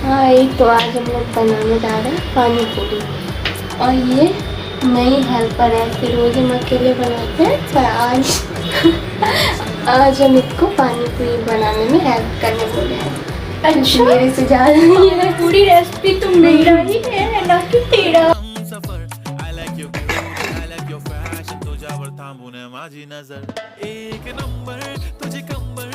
हाँ, एक तो आज हम लोग बनाने जा रहे हैं पानी पूरी। और ये नई हेल्पर है, फिर रोज हम अकेले बनाते हैं, पर आज हम इसको पानी पूरी बनाने में हेल्प करने बोले हैं। अच्छा, मेरे से ज़्यादा नहीं है। पूरी रेसिपी तो मेरा ही है ना कि तेरा। तुझ्यावर थांबून माझी नजर एक नंबर तुझी कंबर